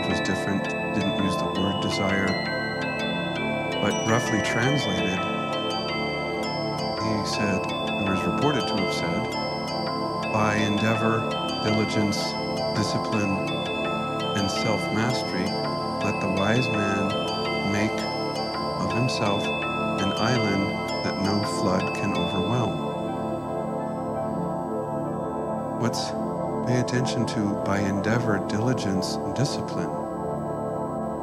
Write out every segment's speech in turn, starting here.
which was different, didn't use the word desire. But roughly translated, he said, or is reported to have said, by endeavor, diligence, discipline, and self-mastery, let the wise man make of himself an island that no flood can overwhelm. Pay attention to by endeavor, diligence, and discipline.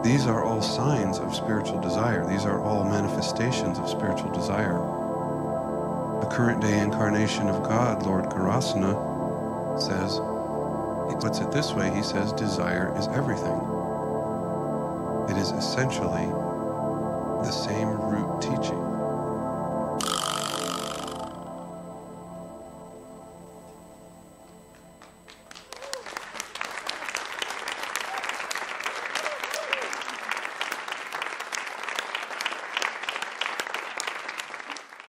These are all signs of spiritual desire. These are all manifestations of spiritual desire. The current day incarnation of God, Lord Karasana, says, he puts it this way, he says, desire is everything. It is essentially the same root teaching.